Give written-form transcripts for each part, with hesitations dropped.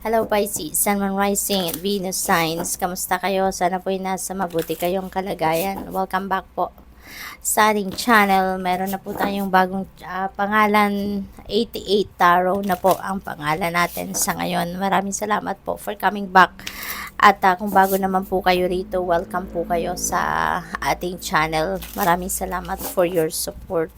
Hello Pisces, Sun, Moon, Rising, and Venus signs. Kamusta kayo? Sana po'y nasa mabuti kayong kalagayan. Welcome back po sa ating channel. Meron na po tayong bagong pangalan, 88 Tarot na po ang pangalan natin sa ngayon. Maraming salamat po for coming back. At kung bago naman po kayo rito, welcome po kayo sa ating channel. Maraming salamat for your support.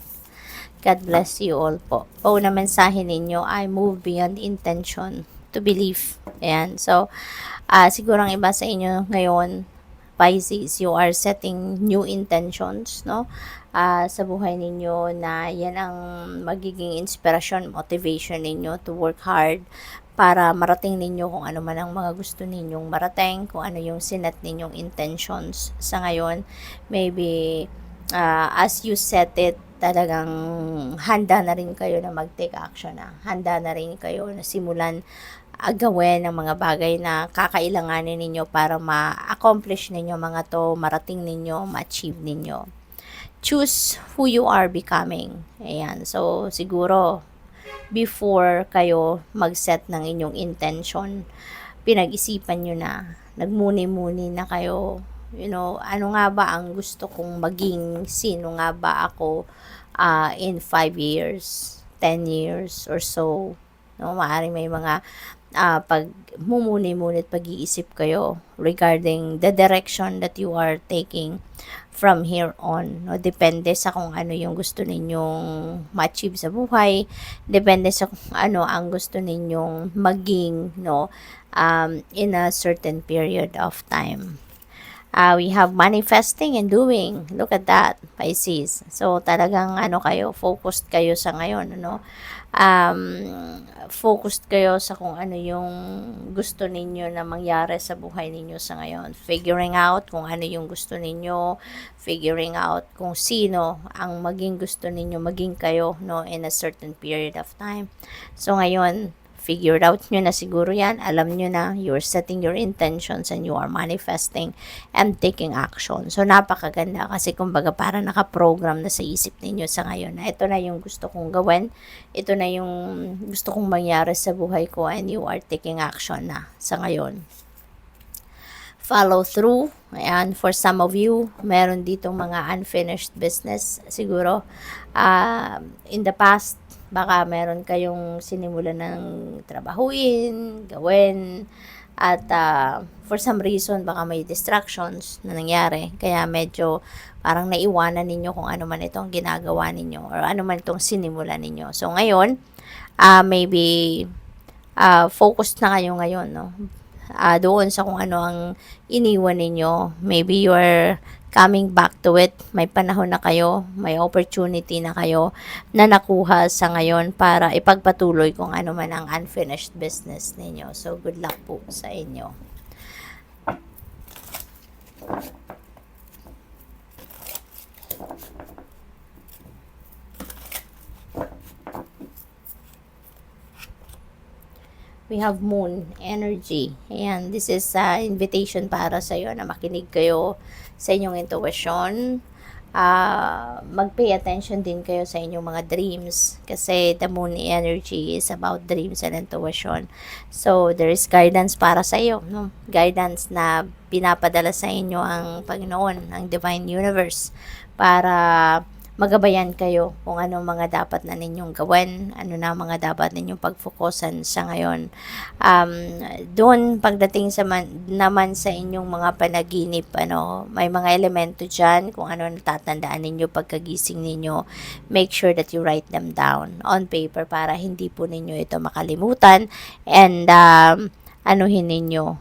God bless you all po. Una mensahe ninyo ay move beyond intention to believe. Ayan. So, siguro ang iba sa inyo ngayon, Pisces, you are setting new intentions, no? Sa buhay ninyo na yan ang magiging inspirasyon, motivation ninyo to work hard para marating ninyo kung ano man ang mga gusto ninyong marating, kung ano yung sinet ninyong intentions sa ngayon. Maybe, as you set it, talagang handa na rin kayo na mag-take action na. Handa na rin kayo na simulan gawin ng mga bagay na kakailanganin ninyo para ma-accomplish ninyo mga to, marating ninyo, ma-achieve ninyo. Choose who you are becoming. Ayan. So, siguro, before kayo mag-set ng inyong intention, pinag-isipan nyo na, nagmuni-muni na kayo, ano nga ba ang gusto kong maging, sino nga ba ako in 5 years, 10 years or so. No, maaaring may mga pag-mumuni-munit pag-iisip kayo regarding the direction that you are taking from here on. No? Depende sa kung ano yung gusto ninyong ma-achieve sa buhay. Depende sa kung ano ang gusto ninyong maging, no, in a certain period of time. We have manifesting and doing. Look at that, Pisces. So, talagang focused kayo sa ngayon, focused kayo sa kung ano yung gusto ninyo na mangyari sa buhay ninyo sa ngayon. Figuring out kung ano yung gusto ninyo, figuring out kung sino ang maging gusto ninyo maging kayo, no, in a certain period of time. So, ngayon, figured out nyo na siguro yan, alam nyo na, you're setting your intentions and you are manifesting and taking action. So, napakaganda kasi kumbaga para nakaprogram na sa isip ninyo sa ngayon na ito na yung gusto kong gawin, ito na yung gusto kong mangyari sa buhay ko and you are taking action na sa ngayon. Follow through. Ayan, for some of you, meron ditong mga unfinished business siguro. In the past, baka meron kayong sinimulan ng trabahuin, gawin, at for some reason, baka may distractions na nangyari. Kaya medyo parang naiwanan ninyo kung ano man itong ginagawa ninyo or ano man itong sinimulan ninyo. So, ngayon, maybe focused na kayo ngayon, no? Doon sa kung ano ang iniwan ninyo. Maybe you are coming back to it. May panahon na kayo, may opportunity na kayo na nakuha sa ngayon para ipagpatuloy kung ano man ang unfinished business ninyo. So, good luck po sa inyo. We have moon energy. Ayan, this is invitation para sa iyo na makinig kayo sa inyong intuition. Mag-pay attention din kayo sa inyong mga dreams kasi the moon energy is about dreams and intuition. So, there is guidance para sa iyo, no? Guidance na pinapadala sa inyo ang Panginoon, ang Divine Universe para magabayan kayo kung anong mga dapat na ninyong gawin, ano na mga dapat ninyong pagfokusan sa ngayon. Doon, pagdating sa naman sa inyong mga panaginip, may mga elemento dyan, kung ano natatandaan ninyo pagkagising ninyo, make sure that you write them down on paper para hindi po ninyo ito makalimutan and anuhin ninyo,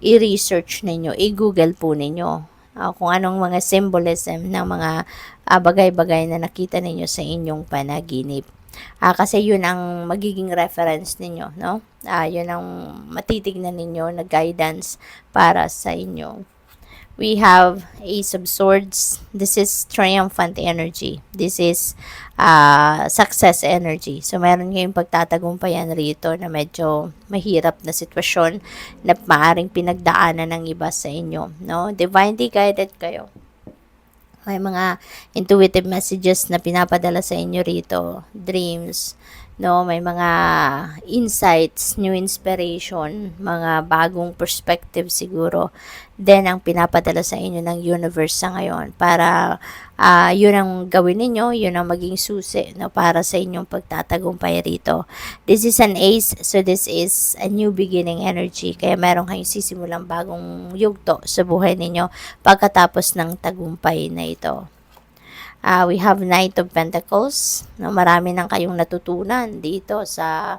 i-research ninyo, i-google po ninyo kung anong mga symbolism ng mga bagay-bagay na nakita ninyo sa inyong panaginip. Kasi yun ang magiging reference ninyo, no? Yun ang matitignan ninyo na guidance para sa inyo. We have Ace of Swords. This is triumphant energy. This is success energy. So, meron ngayong pagtatagumpayan rito na medyo mahirap na sitwasyon na maaaring pinagdaanan ng iba sa inyo. No? Divinely guided kayo. May mga intuitive messages na pinapadala sa inyo rito. Dreams, no? May mga insights, new inspiration, mga bagong perspective siguro. Then, ang pinapadala sa inyo ng universe sa ngayon para yun ang gawin ninyo, yun ang maging susi, no, para sa inyong pagtatagumpay rito. This is an ace, so this is a new beginning energy. Kaya meron kayong sisimulang bagong yugto sa buhay ninyo pagkatapos ng tagumpay na ito. We have Knight of Pentacles. No, marami nang kayong natutunan dito sa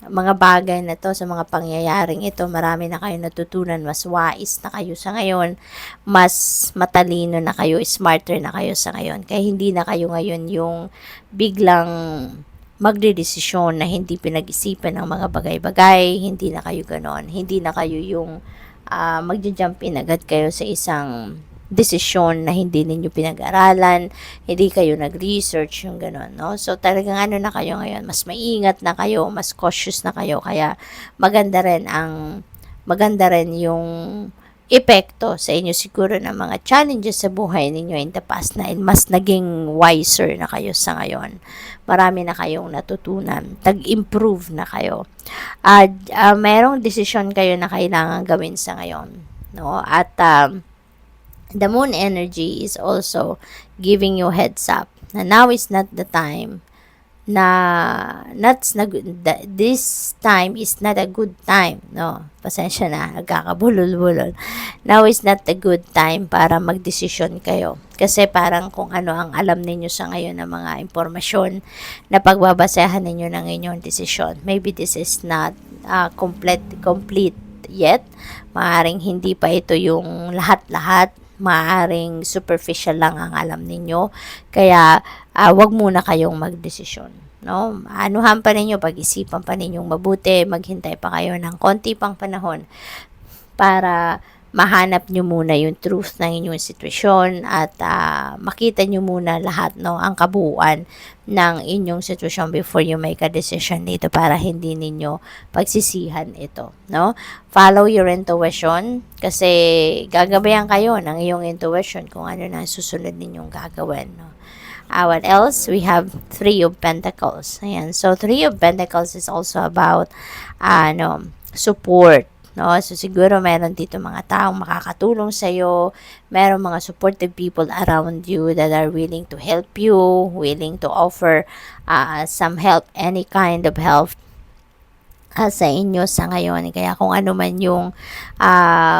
mga bagay na to, sa mga pangyayaring ito. Marami na kayong natutunan. Mas wais na kayo sa ngayon. Mas matalino na kayo. Smarter na kayo sa ngayon. Kaya hindi na kayo ngayon yung biglang magdedesisyon na hindi pinag-isipan ng mga bagay-bagay. Hindi na kayo ganon. Hindi na kayo yung magja-jump in agad kayo sa isang desisyon na hindi ninyo pinag-aralan, hindi kayo nag-research, yung gano'n, no? So, talagang ano na kayo ngayon, mas maingat na kayo, mas cautious na kayo, kaya maganda rin yung epekto sa inyo siguro ng mga challenges sa buhay ninyo in the past na mas naging wiser na kayo sa ngayon. Marami na kayong natutunan, tag-improve na kayo. Merong desisyon kayo na kailangan gawin sa ngayon, no? At the moon energy is also giving you heads up na now is not the time this time is not a good time, no? Pasensya na, nagkakabulol-bulol. Now is not a good time para magdesisyon kayo. Kasi parang kung ano ang alam ninyo sa ngayon ng mga impormasyon na pagbabasehan ninyo ng inyong desisyon. Maybe this is not complete yet. Maaring hindi pa ito yung lahat-lahat. Maaring superficial lang ang alam ninyo. Kaya, wag muna kayong magdesisyon. No? Anuhan pa ninyo, pag-isipan pa ninyong mabuti, maghintay pa kayo ng konti pang panahon para mahanap nyo muna yung truth ng inyong sitwasyon at makita nyo muna lahat, no, ang kabuuan ng inyong sitwasyon before you make a decision dito para hindi ninyo pagsisihan ito, no? Follow your intuition kasi gagabayan kayo ng iyong intuition kung ano na susunod ninyong gagawin, no? What else? We have Three of Pentacles. Ayan. So, Three of Pentacles is also about support. No? So, siguro meron dito mga taong makakatulong sa'yo. Meron mga supportive people around you that are willing to help you, willing to offer some help, any kind of help sa inyo sa ngayon. Kaya kung ano man yung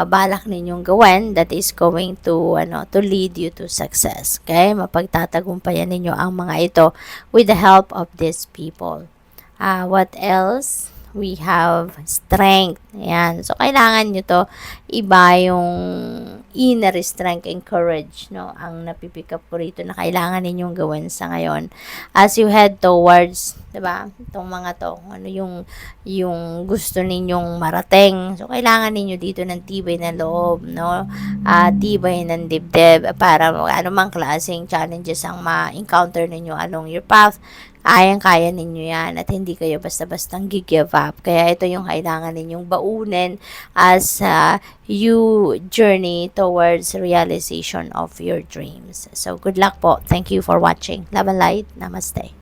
balak ninyong gawin, that is going to lead you to success. Okay? Mapagtatagumpayan ninyo ang mga ito with the help of these people. What else? We have strength. Ayan. So, kailangan nyo to iba yung inner strength and courage, no? Ang napipick up po rito na kailangan ninyong gawin sa ngayon. As you head towards, diba? Itong mga to, ano yung gusto ninyong marating. So, kailangan ninyo dito ng tibay na loob, no? Tibay ng dibdib para anumang klaseng challenges ang ma-encounter ninyo along your path. Kayang-kaya ninyo yan at hindi kayo basta-bastang give up. Kaya ito yung kailangan ninyong baunin as you journey towards realization of your dreams. So, good luck po. Thank you for watching. Love and light. Namaste.